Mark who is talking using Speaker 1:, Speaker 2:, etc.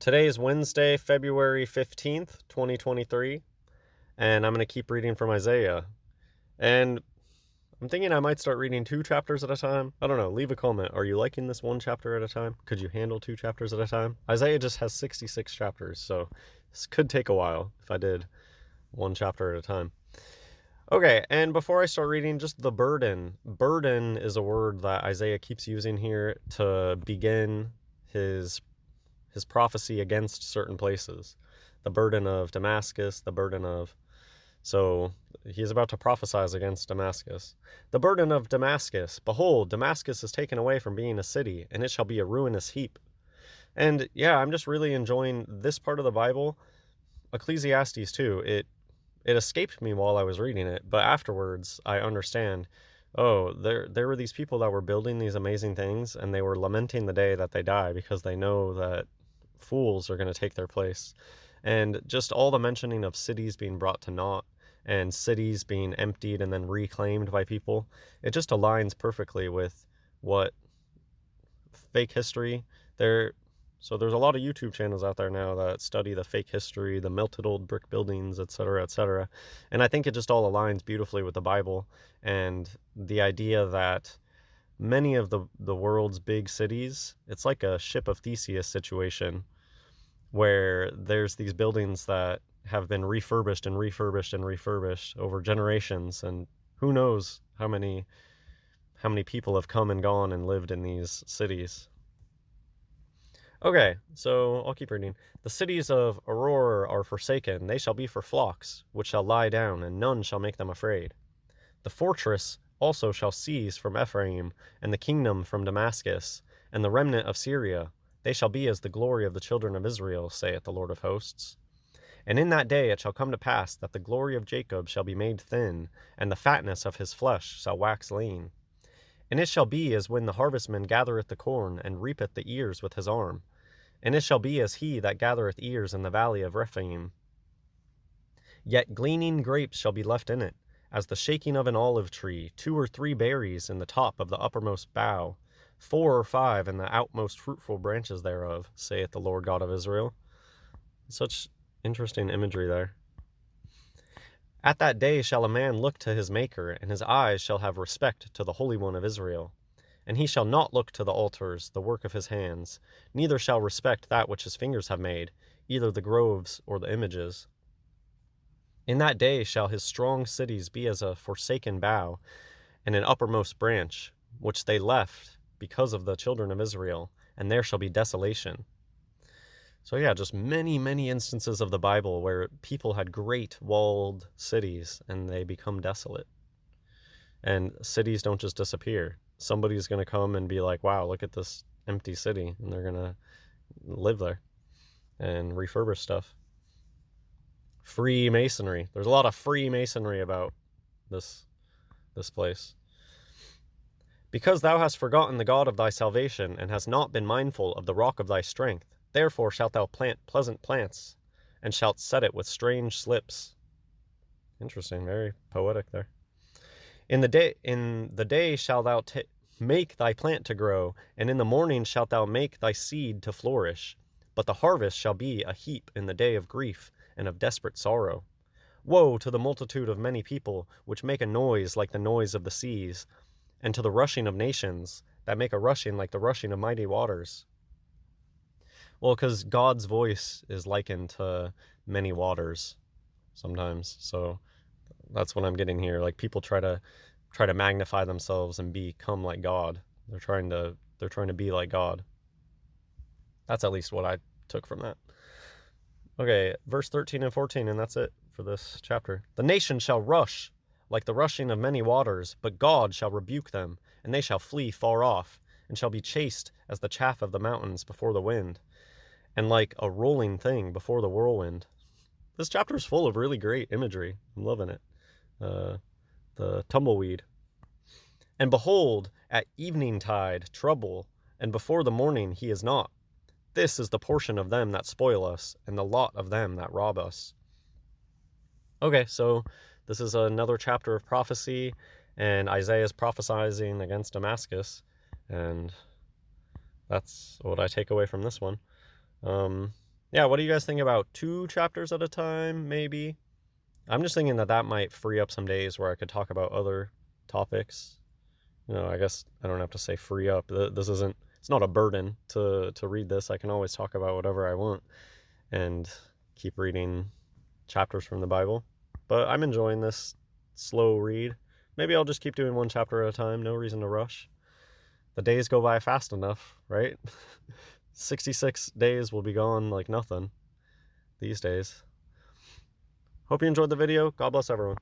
Speaker 1: Today is Wednesday, February 15th, 2023, and I'm going to keep reading from Isaiah. And I'm thinking I might start reading 2 chapters at a time. I don't know, leave a comment. Are you liking this 1 chapter at a time? Could you handle 2 chapters at a time? Isaiah just has 66 chapters, so this could take a while if I did 1 chapter at a time. Okay, and before I start reading, just the burden. Burden is a word that Isaiah keeps using here to begin his prophecy against certain places. The burden of Damascus, the burden of... So he's about to prophesize against Damascus. The burden of Damascus. Behold, Damascus is taken away from being a city, and it shall be a ruinous heap. And yeah, I'm just really enjoying this part of the Bible. Ecclesiastes too. It escaped me while I was reading it, but afterwards I understand. Oh, there were these people that were building these amazing things, and they were lamenting the day that they die because they know that fools are going to take their place. And just all the mentioning of cities being brought to naught and cities being emptied and then reclaimed by people, it just aligns perfectly with what fake history there. So there's a lot of YouTube channels out there now that study the fake history, the melted old brick buildings, etc., etc. And I think it just all aligns beautifully with the Bible and the idea that many of the world's big cities, it's like a ship of Theseus situation where there's these buildings that have been refurbished and refurbished and refurbished over generations, and who knows how many people have come and gone and lived in these cities. Okay, so I'll keep reading. The cities of Aurora are forsaken, they shall be for flocks, which shall lie down, and none shall make them afraid. The fortress also shall cease from Ephraim, and the kingdom from Damascus, and the remnant of Syria. They shall be as the glory of the children of Israel, saith the Lord of hosts. And in that day it shall come to pass that the glory of Jacob shall be made thin, and the fatness of his flesh shall wax lean. And it shall be as when the harvestman gathereth the corn, and reapeth the ears with his arm. And it shall be as he that gathereth ears in the valley of Rephaim. Yet gleaning grapes shall be left in it, as the shaking of an olive tree, 2 or 3 berries in the top of the uppermost bough, 4 or 5 in the outmost fruitful branches thereof, saith the Lord God of Israel. Such interesting imagery there. At that day shall a man look to his Maker, and his eyes shall have respect to the Holy One of Israel. And he shall not look to the altars, the work of his hands, neither shall respect that which his fingers have made, either the groves or the images. In that day shall his strong cities be as a forsaken bough, and an uppermost branch, which they left because of the children of Israel, and there shall be desolation. So yeah, just many, many instances of the Bible where people had great walled cities and they become desolate. And cities don't just disappear. Somebody's going to come and be like, wow, look at this empty city, and they're going to live there and refurbish stuff. Freemasonry. There's a lot of Freemasonry about this place. Because thou hast forgotten the God of thy salvation, and hast not been mindful of the rock of thy strength, therefore shalt thou plant pleasant plants, and shalt set it with strange slips. Interesting, very poetic there. In the day shalt thou make thy plant to grow, and in the morning shalt thou make thy seed to flourish. But the harvest shall be a heap in the day of grief and of desperate sorrow. Woe to the multitude of many people, which make a noise like the noise of the seas, and to the rushing of nations, that make a rushing like the rushing of mighty waters. Well, because God's voice is likened to many waters sometimes, so that's what I'm getting here. Like, people try to magnify themselves and become like God. They're trying to be like God. That's at least what I took from that. Okay, verse 13 and 14, and that's it for this chapter. The nation shall rush like the rushing of many waters, but God shall rebuke them, and they shall flee far off, and shall be chased as the chaff of the mountains before the wind, and like a rolling thing before the whirlwind. This chapter is full of really great imagery. I'm loving it. The tumbleweed. And behold, at evening tide, trouble, and before the morning he is not. This is the portion of them that spoil us, and the lot of them that rob us. Okay, so this is another chapter of prophecy, and Isaiah is prophesying against Damascus, and that's what I take away from this one. Yeah, what do you guys think about 2 chapters at a time, maybe? I'm just thinking that that might free up some days where I could talk about other topics. You know, I guess I don't have to say free up. This isn't, it's not a burden to read this. I can always talk about whatever I want and keep reading chapters from the Bible. But I'm enjoying this slow read. Maybe I'll just keep doing 1 chapter at a time. No reason to rush. The days go by fast enough, right? 66 days will be gone like nothing these days. Hope you enjoyed the video. God bless everyone.